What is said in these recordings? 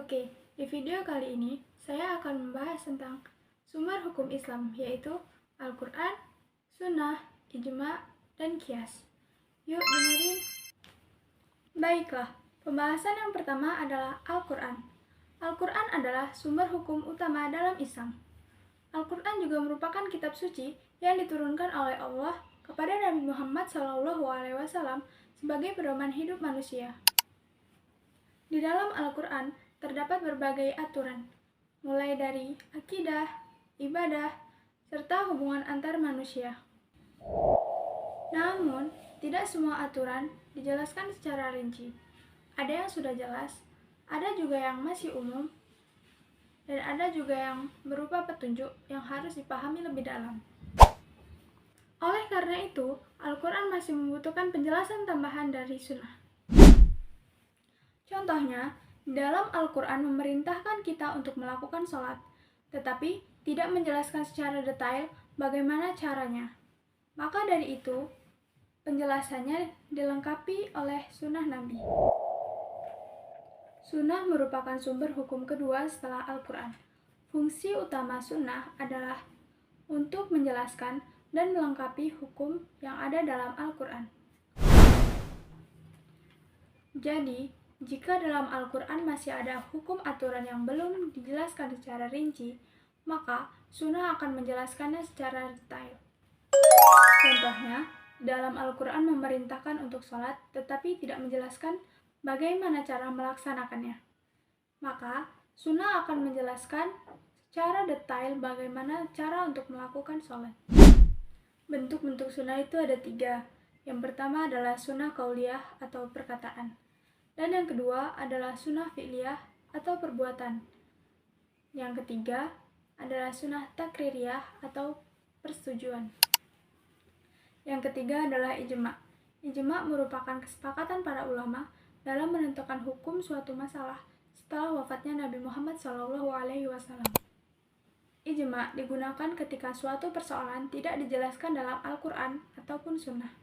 Oke, di video kali ini saya akan membahas tentang sumber hukum Islam, yaitu Al-Quran, Sunnah, Ijma, dan Qiyas. Yuk dengerin. Baiklah, pembahasan yang pertama adalah Al-Quran. Al-Quran adalah sumber hukum utama dalam Islam. Al-Quran juga merupakan kitab suci yang diturunkan oleh Allah kepada Nabi Muhammad SAW sebagai pedoman hidup manusia. Di dalam Al-Quran terdapat berbagai aturan, mulai dari akidah, ibadah, serta hubungan antar manusia. Namun, tidak semua aturan dijelaskan secara rinci. Ada yang sudah jelas, ada juga yang masih umum, dan ada juga yang berupa petunjuk yang harus dipahami lebih dalam. Oleh karena itu, Al-Quran masih membutuhkan penjelasan tambahan dari Sunnah. Contohnya, dalam Al-Quran memerintahkan kita untuk melakukan sholat, tetapi tidak menjelaskan secara detail bagaimana caranya. Maka dari itu, penjelasannya dilengkapi oleh Sunnah Nabi. Sunnah merupakan sumber hukum kedua setelah Al-Quran. Fungsi utama Sunnah adalah untuk menjelaskan dan melengkapi hukum yang ada dalam Al-Quran. Jadi, jika dalam Al-Quran masih ada hukum aturan yang belum dijelaskan secara rinci, maka Sunnah akan menjelaskannya secara detail. Contohnya, dalam Al-Quran memerintahkan untuk sholat, tetapi tidak menjelaskan bagaimana cara melaksanakannya. Maka, Sunnah akan menjelaskan secara detail bagaimana cara untuk melakukan sholat. Bentuk-bentuk Sunnah itu ada 3. Yang pertama adalah Sunnah Qauliyah atau perkataan. Dan yang kedua adalah Sunnah Fi'liyah atau perbuatan. Yang ketiga adalah Sunnah Takririyah atau persetujuan. Yang ketiga adalah Ijma. Ijma merupakan kesepakatan para ulama dalam menentukan hukum suatu masalah setelah wafatnya Nabi Muhammad SAW. Ijma digunakan ketika suatu persoalan tidak dijelaskan dalam Al-Quran ataupun Sunnah.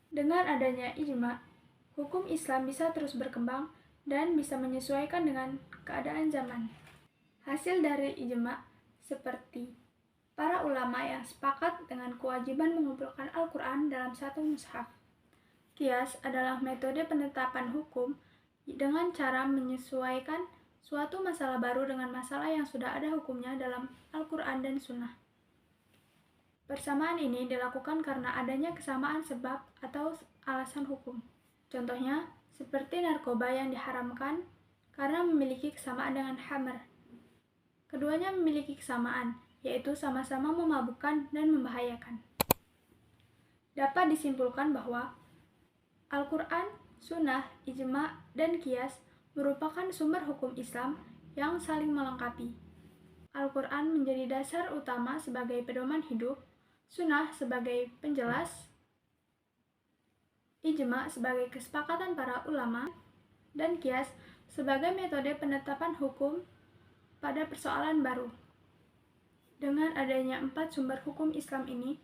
Dengan adanya ijma, hukum Islam bisa terus berkembang dan bisa menyesuaikan dengan keadaan zaman. Hasil dari ijma seperti para ulama yang sepakat dengan kewajiban mengumpulkan Al-Quran dalam satu mushaf. Qiyas adalah metode penetapan hukum dengan cara menyesuaikan suatu masalah baru dengan masalah yang sudah ada hukumnya dalam Al-Quran dan Sunnah. Persamaan ini dilakukan karena adanya kesamaan sebab atau alasan hukum. Contohnya, seperti narkoba yang diharamkan karena memiliki kesamaan dengan khamr. Keduanya memiliki kesamaan, yaitu sama-sama memabukkan dan membahayakan. Dapat disimpulkan bahwa Al-Quran, Sunnah, Ijma, dan Qiyas merupakan sumber hukum Islam yang saling melengkapi. Al-Quran menjadi dasar utama sebagai pedoman hidup, Sunnah sebagai penjelas, Ijma sebagai kesepakatan para ulama, dan Qiyas sebagai metode penetapan hukum pada persoalan baru. Dengan adanya 4 sumber hukum Islam ini,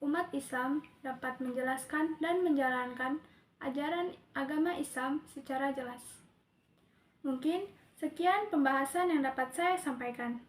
umat Islam dapat menjelaskan dan menjalankan ajaran agama Islam secara jelas. Mungkin sekian pembahasan yang dapat saya sampaikan.